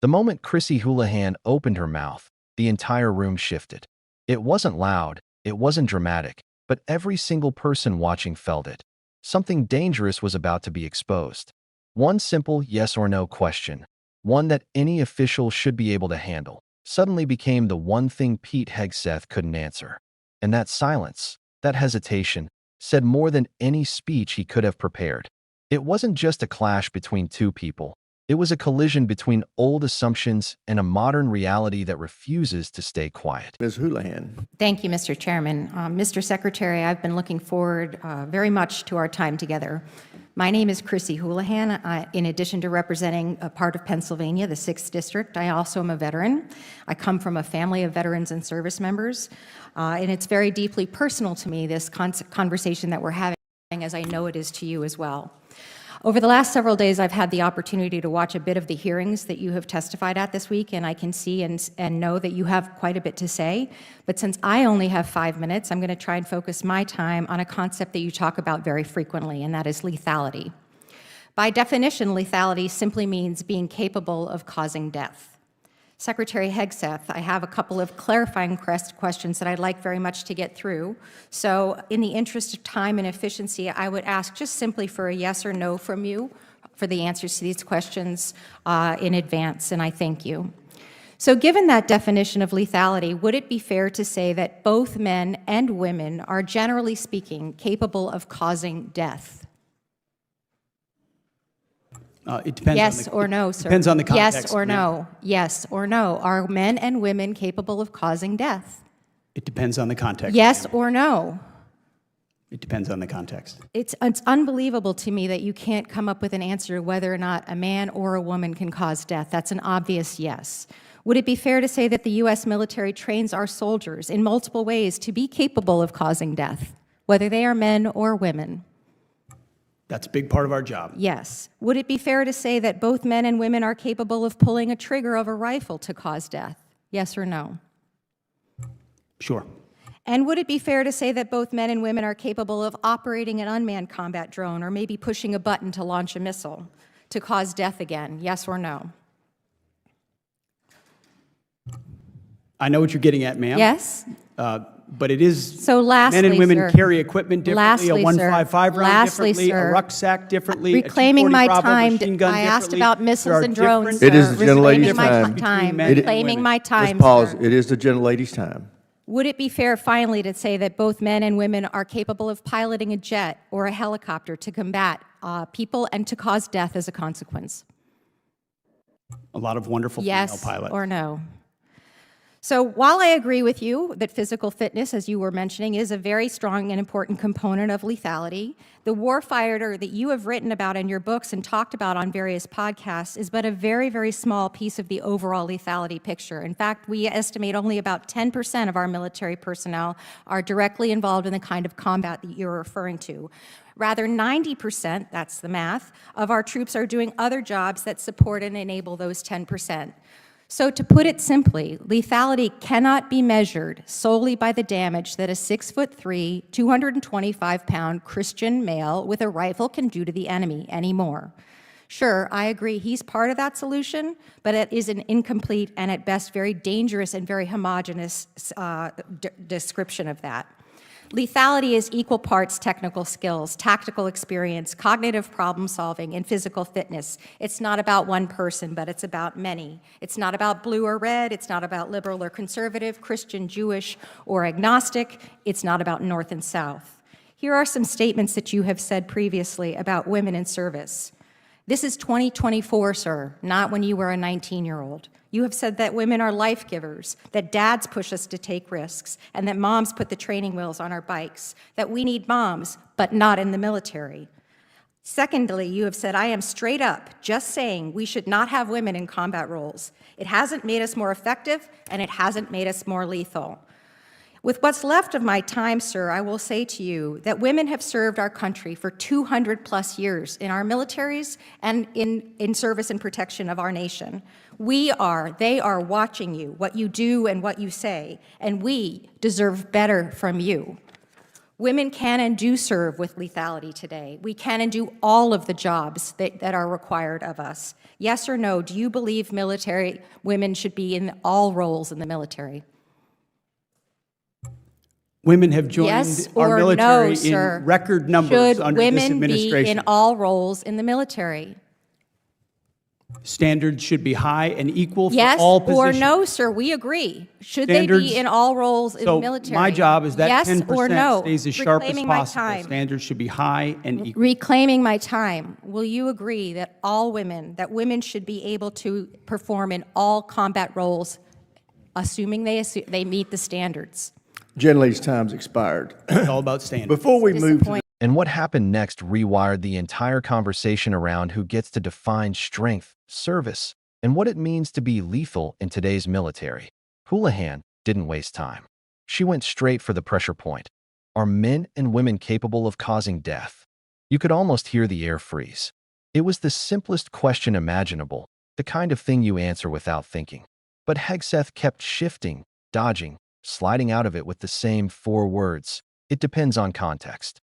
The moment Chrissy Houlahan opened her mouth, the entire room shifted. It wasn't loud, it wasn't dramatic, but every single person watching felt it. Something dangerous was about to be exposed. One simple yes or no question, one that any official should be able to handle, suddenly became the one thing Pete Hegseth couldn't answer. And that silence, that hesitation, said more than any speech he could have prepared. It wasn't just a clash between two people. It was a collision between old assumptions and a modern reality that refuses to stay quiet. Ms. Houlahan. Thank you, Mr. Chairman. Mr. Secretary, I've been looking forward very much to our time together. My name is Chrissy Houlahan. In addition to representing a part of Pennsylvania, the 6th District, I also am a veteran. I come from a family of veterans and service members, and it's very deeply personal to me, this conversation that we're having, as I know it is to you as well. Over the last several days, I've had the opportunity to watch a bit of the hearings that you have testified at this week, and I can see and know that you have quite a bit to say. But since I only have 5 minutes, I'm going to try and focus my time on a concept that you talk about very frequently, and that is lethality. By definition, lethality simply means being capable of causing death. Secretary Hegseth, I have a couple of clarifying questions that I'd like very much to get through. So in the interest of time and efficiency, I would ask just simply for a yes or no from you for the answers to these questions in advance, and I thank you. So given that definition of lethality, would it be fair to say that both men and women are, generally speaking, capable of causing death? It depends yes on the, or no, sir. Depends on the context. Yes or no. Yes or no. Are men and women capable of causing death? It depends on the context. Yes or no. It depends on the context. It's unbelievable to me that you can't come up with an answer whether or not a man or a woman can cause death. That's an obvious yes. Would it be fair to say that the U.S. military trains our soldiers in multiple ways to be capable of causing death, whether they are men or women? That's a big part of our job. Yes. Would it be fair to say that both men and women are capable of pulling a trigger of a rifle to cause death? Yes or no? Sure. And would it be fair to say that both men and women are capable of operating an unmanned combat drone or maybe pushing a button to launch a missile to cause death again? Yes or no? I know what you're getting at, ma'am. Yes? But it is, so lastly, men and women sir, carry equipment differently, lastly, a 155 round lastly, differently, sir, a rucksack differently, reclaiming a 240 my Bravo time, machine gun I asked differently. about missiles and drones, It is sir. the gentlelady's Reclaiming my time. Reclaiming my time, Let's pause. sir. It is the gentlelady's time. Would it be fair, finally, to say that both men and women are capable of piloting a jet or a helicopter to combat people and to cause death as a consequence? A lot of wonderful female pilots. Yes or no? So while I agree with you that physical fitness, as you were mentioning, is a very strong and important component of lethality, the warfighter that you have written about in your books and talked about on various podcasts is but a very, very small piece of the overall lethality picture. In fact, we estimate only about 10% of our military personnel are directly involved in the kind of combat that you're referring to. Rather, 90%, that's the math, of our troops are doing other jobs that support and enable those 10%. So to put it simply, lethality cannot be measured solely by the damage that a 6'3", 225-pound Christian male with a rifle can do to the enemy anymore. Sure, I agree he's part of that solution, but it is an incomplete and at best very dangerous and very homogeneous description of that. Lethality is equal parts technical skills, tactical experience, cognitive problem solving, and physical fitness. It's not about one person, but it's about many. It's not about blue or red. It's not about liberal or conservative, Christian, Jewish, or agnostic. It's not about North and South. Here are some statements that you have said previously about women in service. This is 2024, sir, not when you were a 19-year-old. You have said that women are life givers, that dads push us to take risks, and that moms put the training wheels on our bikes, that we need moms, but not in the military. Secondly, you have said, I am straight up just saying we should not have women in combat roles. It hasn't made us more effective, and it hasn't made us more lethal. With what's left of my time, sir, I will say to you that women have served our country for 200+ years in our militaries and in service and protection of our nation. They are watching you, what you do and what you say, and we deserve better from you. Women can and do serve with lethality today. We can and do all of the jobs that are required of us. Yes or no, do you believe military women should be in all roles in the military? Women have Yes joined our or military no, sir? in record numbers Should under this women be administration. in all roles in the military? Standards should be high and equal for Yes all or positions. no, sir? We agree. Should they Standards- be in all roles in the So military? my job is that yes 10% or no? stays as sharp as Reclaiming my possible. time. Standards should be high and equal. Reclaiming my time. Will you agree that that women should be able to perform in all combat roles, assuming they meet the standards? Gentlelady's time's expired. It's all about standards. Before we move to Disappointing. And what happened next rewired the entire conversation around who gets to define strength, service, and what it means to be lethal in today's military. Houlahan didn't waste time. She went straight for the pressure point. Are men and women capable of causing death? You could almost hear the air freeze. It was the simplest question imaginable, the kind of thing you answer without thinking. But Hegseth kept shifting, dodging, sliding out of it with the same 4 words. It depends on context.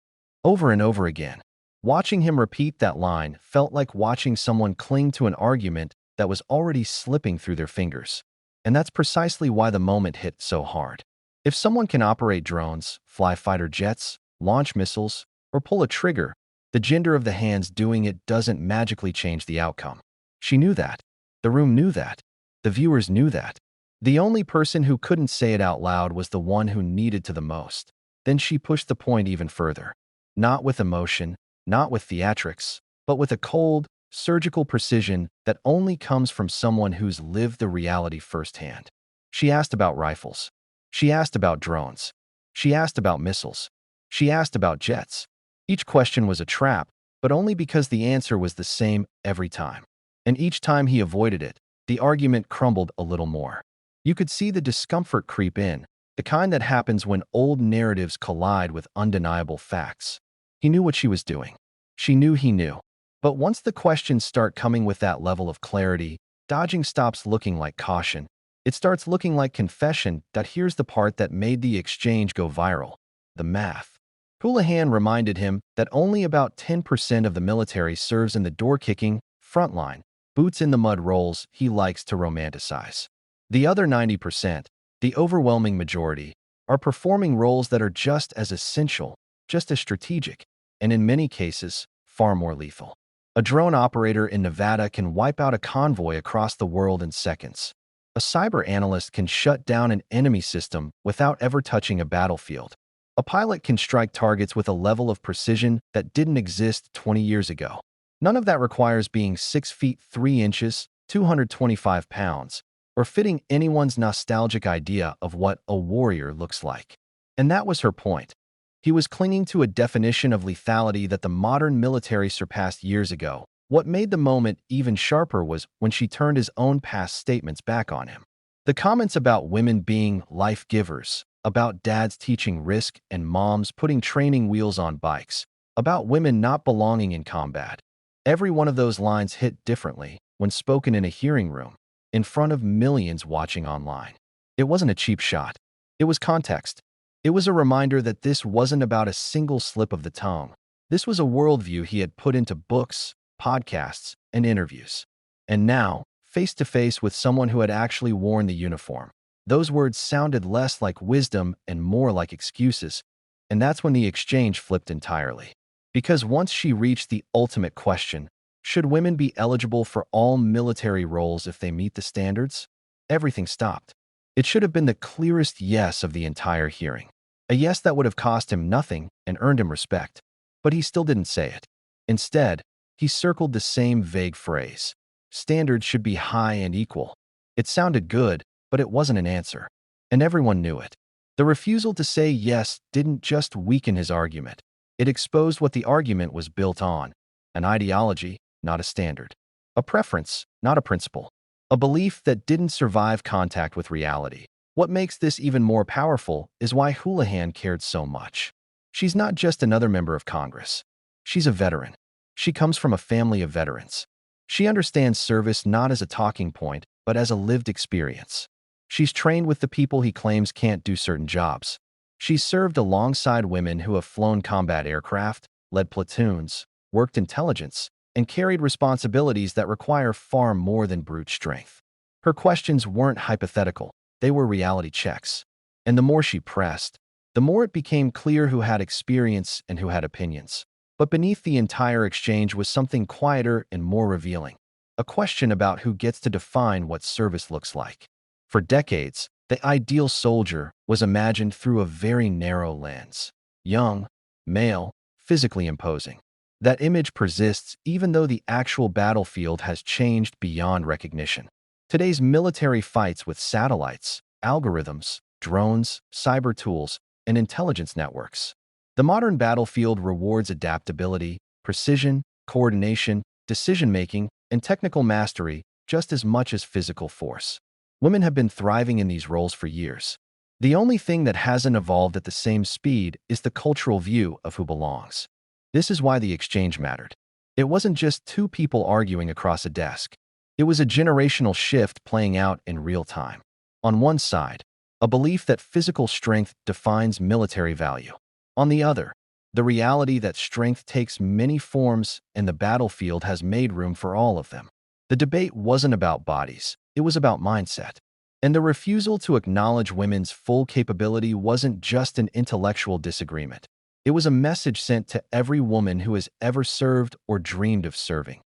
Over and over again. Watching him repeat that line felt like watching someone cling to an argument that was already slipping through their fingers. And that's precisely why the moment hit so hard. If someone can operate drones, fly fighter jets, launch missiles, or pull a trigger, the gender of the hands doing it doesn't magically change the outcome. She knew that. The room knew that. The viewers knew that. The only person who couldn't say it out loud was the one who needed to the most. Then she pushed the point even further. Not with emotion, not with theatrics, but with a cold, surgical precision that only comes from someone who's lived the reality firsthand. She asked about rifles. She asked about drones. She asked about missiles. She asked about jets. Each question was a trap, but only because the answer was the same every time. And each time he avoided it, the argument crumbled a little more. You could see the discomfort creep in, the kind that happens when old narratives collide with undeniable facts. He knew what she was doing. She knew he knew. But once the questions start coming with that level of clarity, dodging stops looking like caution. It starts looking like confession. That here's the part that made the exchange go viral. The math. Houlahan reminded him that only about 10% of the military serves in the door-kicking, frontline, boots-in-the-mud roles he likes to romanticize. The other 90%, the overwhelming majority, are performing roles that are just as essential, just as strategic, and in many cases, far more lethal. A drone operator in Nevada can wipe out a convoy across the world in seconds. A cyber analyst can shut down an enemy system without ever touching a battlefield. A pilot can strike targets with a level of precision that didn't exist 20 years ago. None of that requires being 6 feet 3 inches, 225 pounds, or fitting anyone's nostalgic idea of what a warrior looks like. And that was her point. He was clinging to a definition of lethality that the modern military surpassed years ago. What made the moment even sharper was when she turned his own past statements back on him. The comments about women being life givers, about dads teaching risk and moms putting training wheels on bikes, about women not belonging in combat. Every one of those lines hit differently when spoken in a hearing room, in front of millions watching online. It wasn't a cheap shot. It was context. It was a reminder that this wasn't about a single slip of the tongue. This was a worldview he had put into books, podcasts, and interviews. And now, face to face with someone who had actually worn the uniform, those words sounded less like wisdom and more like excuses. And that's when the exchange flipped entirely. Because once she reached the ultimate question, should women be eligible for all military roles if they meet the standards? Everything stopped. It should have been the clearest yes of the entire hearing. A yes that would have cost him nothing and earned him respect. But he still didn't say it. Instead, he circled the same vague phrase. Standards should be high and equal. It sounded good, but it wasn't an answer. And everyone knew it. The refusal to say yes didn't just weaken his argument. It exposed what the argument was built on. An ideology, not a standard. A preference, not a principle. A belief that didn't survive contact with reality. What makes this even more powerful is why Houlahan cared so much. She's not just another member of Congress. She's a veteran. She comes from a family of veterans. She understands service not as a talking point, but as a lived experience. She's trained with the people he claims can't do certain jobs. She served alongside women who have flown combat aircraft, led platoons, worked intelligence, and carried responsibilities that require far more than brute strength. Her questions weren't hypothetical, they were reality checks. And the more she pressed, the more it became clear who had experience and who had opinions. But beneath the entire exchange was something quieter and more revealing. A question about who gets to define what service looks like. For decades, the ideal soldier was imagined through a very narrow lens. Young, male, physically imposing. That image persists even though the actual battlefield has changed beyond recognition. Today's military fights with satellites, algorithms, drones, cyber tools, and intelligence networks. The modern battlefield rewards adaptability, precision, coordination, decision-making, and technical mastery just as much as physical force. Women have been thriving in these roles for years. The only thing that hasn't evolved at the same speed is the cultural view of who belongs. This is why the exchange mattered. It wasn't just two people arguing across a desk. It was a generational shift playing out in real time. On one side, a belief that physical strength defines military value. On the other, the reality that strength takes many forms and the battlefield has made room for all of them. The debate wasn't about bodies, it was about mindset. And the refusal to acknowledge women's full capability wasn't just an intellectual disagreement. It was a message sent to every woman who has ever served or dreamed of serving.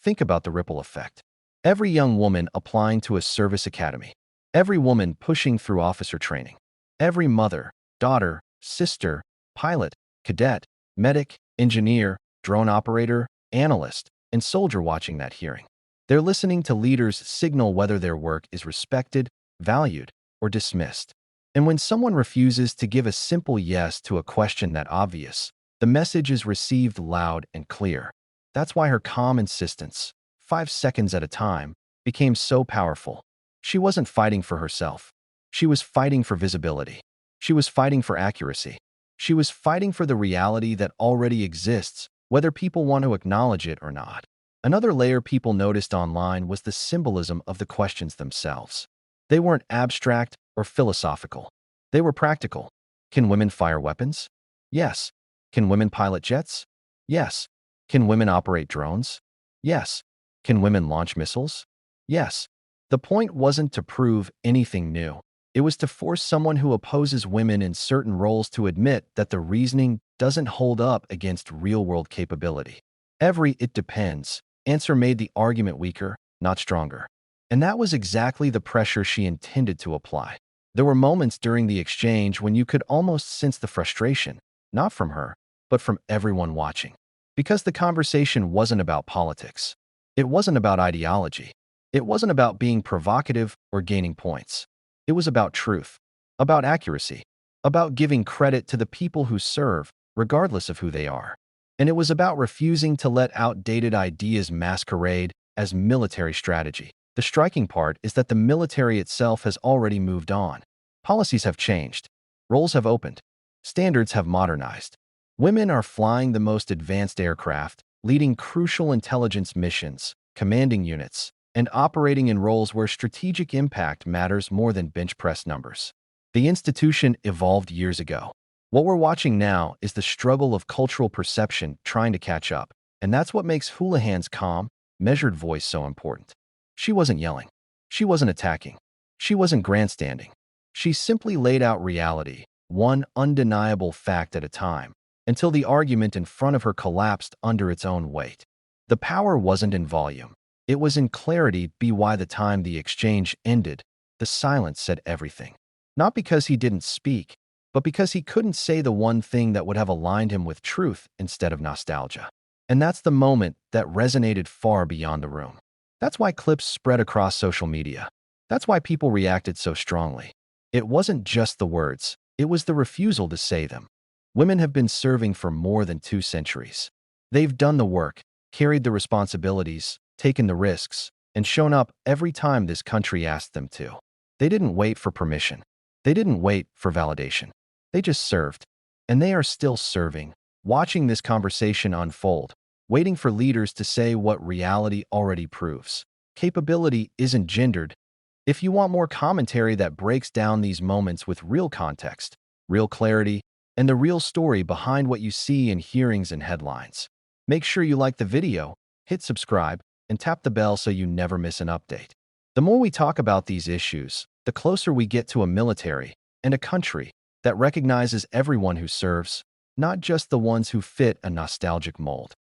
Think about the ripple effect. Every young woman applying to a service academy. Every woman pushing through officer training. Every mother, daughter, sister, pilot, cadet, medic, engineer, drone operator, analyst, and soldier watching that hearing. They're listening to leaders signal whether their work is respected, valued, or dismissed. And when someone refuses to give a simple yes to a question that obvious, the message is received loud and clear. That's why her calm insistence, 5 seconds at a time, became so powerful. She wasn't fighting for herself. She was fighting for visibility. She was fighting for accuracy. She was fighting for the reality that already exists, whether people want to acknowledge it or not. Another layer people noticed online was the symbolism of the questions themselves. They weren't abstract or philosophical. They were practical. Can women fire weapons? Yes. Can women pilot jets? Yes. Can women operate drones? Yes. Can women launch missiles? Yes. The point wasn't to prove anything new. It was to force someone who opposes women in certain roles to admit that the reasoning doesn't hold up against real-world capability. Every "it depends" answer made the argument weaker, not stronger. And that was exactly the pressure she intended to apply. There were moments during the exchange when you could almost sense the frustration, not from her, but from everyone watching. Because the conversation wasn't about politics. It wasn't about ideology. It wasn't about being provocative or gaining points. It was about truth, about accuracy, about giving credit to the people who serve, regardless of who they are. And it was about refusing to let outdated ideas masquerade as military strategy. The striking part is that the military itself has already moved on. Policies have changed. Roles have opened. Standards have modernized. Women are flying the most advanced aircraft, leading crucial intelligence missions, commanding units, and operating in roles where strategic impact matters more than bench press numbers. The institution evolved years ago. What we're watching now is the struggle of cultural perception trying to catch up, and that's what makes Houlahan's calm, measured voice so important. She wasn't yelling. She wasn't attacking. She wasn't grandstanding. She simply laid out reality, one undeniable fact at a time, until the argument in front of her collapsed under its own weight. The power wasn't in volume. It was in clarity. By the time the exchange ended, the silence said everything. Not because he didn't speak, but because he couldn't say the one thing that would have aligned him with truth instead of nostalgia. And that's the moment that resonated far beyond the room. That's why clips spread across social media. That's why people reacted so strongly. It wasn't just the words, it was the refusal to say them. Women have been serving for more than 2 centuries. They've done the work, carried the responsibilities, taken the risks, and shown up every time this country asked them to. They didn't wait for permission. They didn't wait for validation. They just served. And they are still serving, watching this conversation unfold, waiting for leaders to say what reality already proves. Capability isn't gendered. If you want more commentary that breaks down these moments with real context, real clarity, and the real story behind what you see in hearings and headlines. Make sure you like the video, hit subscribe, and tap the bell so you never miss an update. The more we talk about these issues, the closer we get to a military and a country that recognizes everyone who serves, not just the ones who fit a nostalgic mold.